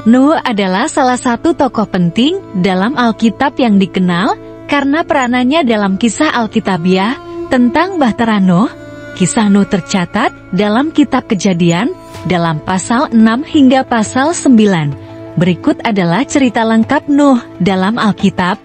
Nuh adalah salah satu tokoh penting dalam Alkitab yang dikenal karena peranannya dalam kisah Alkitabiah tentang Bahtera Nuh. Kisah Nuh tercatat dalam kitab Kejadian dalam pasal 6 hingga pasal 9. Berikut adalah cerita lengkap Nuh dalam Alkitab.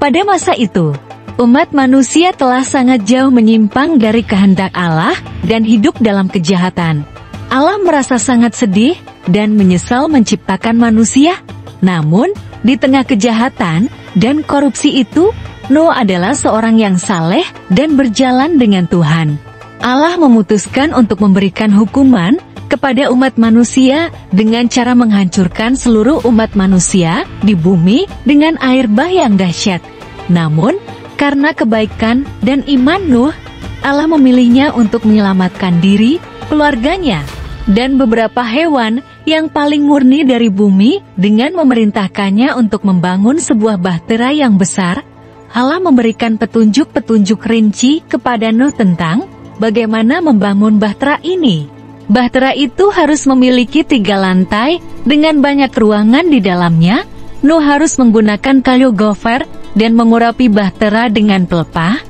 Pada masa itu, umat manusia telah sangat jauh menyimpang dari kehendak Allah dan hidup dalam kejahatan. Allah merasa sangat sedih dan menyesal menciptakan manusia. Namun, di tengah kejahatan dan korupsi itu, Nuh adalah seorang yang saleh dan berjalan dengan Tuhan. Allah memutuskan untuk memberikan hukuman kepada umat manusia dengan cara menghancurkan seluruh umat manusia di bumi dengan air bah yang dahsyat. Namun, karena kebaikan dan iman Nuh, Allah memilihnya untuk menyelamatkan diri, keluarganya, dan beberapa hewan yang paling murni dari bumi dengan memerintahkannya untuk membangun sebuah bahtera yang besar. Allah memberikan petunjuk-petunjuk rinci kepada Nuh tentang bagaimana membangun bahtera ini. Bahtera itu harus memiliki 3 lantai dengan banyak ruangan di dalamnya. Nuh harus menggunakan kayu gopher dan mengurapi bahtera dengan pelepah.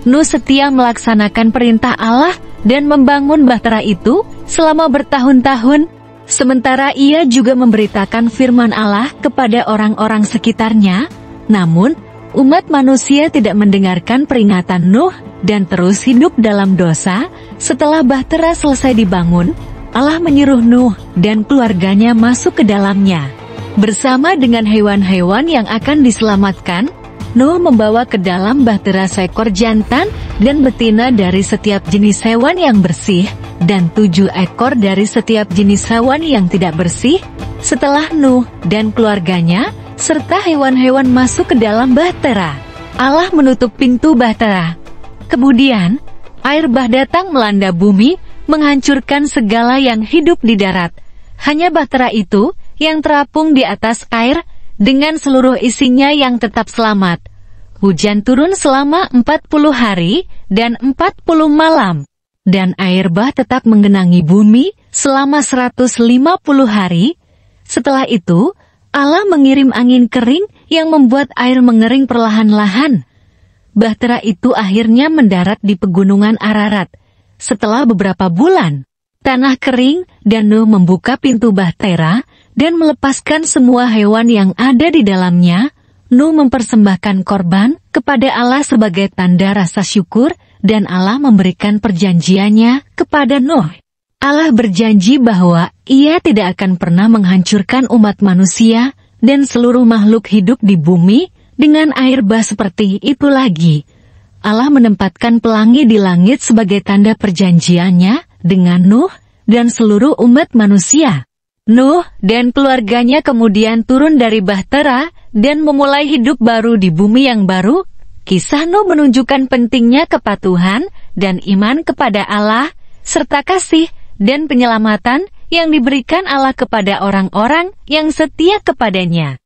Nuh setia melaksanakan perintah Allah dan membangun bahtera itu selama bertahun-tahun. Sementara ia juga memberitakan firman Allah kepada orang-orang sekitarnya. Namun, umat manusia tidak mendengarkan peringatan Nuh dan terus hidup dalam dosa. Setelah bahtera selesai dibangun, Allah menyuruh Nuh dan keluarganya masuk ke dalamnya. Bersama dengan hewan-hewan yang akan diselamatkan, Nuh membawa ke dalam bahtera seekor jantan dan betina dari setiap jenis hewan yang bersih, dan 7 ekor dari setiap jenis hewan yang tidak bersih. Setelah Nuh dan keluarganya, serta hewan-hewan masuk ke dalam bahtera, Allah menutup pintu bahtera. Kemudian, air bah datang melanda bumi, menghancurkan segala yang hidup di darat. Hanya bahtera itu yang terapung di atas air, dengan seluruh isinya yang tetap selamat. Hujan turun selama 40 hari dan 40 malam. Dan air bah tetap menggenangi bumi selama 150 hari. Setelah itu, Allah mengirim angin kering yang membuat air mengering perlahan-lahan. Bahtera itu akhirnya mendarat di pegunungan Ararat. Setelah beberapa bulan, tanah kering dan Nuh membuka pintu bahtera dan melepaskan semua hewan yang ada di dalamnya. Nuh mempersembahkan korban kepada Allah sebagai tanda rasa syukur, dan Allah memberikan perjanjiannya kepada Nuh. Allah berjanji bahwa Ia tidak akan pernah menghancurkan umat manusia dan seluruh makhluk hidup di bumi dengan air bah seperti itu lagi. Allah menempatkan pelangi di langit sebagai tanda perjanjiannya dengan Nuh dan seluruh umat manusia. Nuh dan keluarganya kemudian turun dari bahtera dan memulai hidup baru di bumi yang baru. Kisah Nuh menunjukkan pentingnya kepatuhan dan iman kepada Allah, serta kasih dan penyelamatan yang diberikan Allah kepada orang-orang yang setia kepadanya.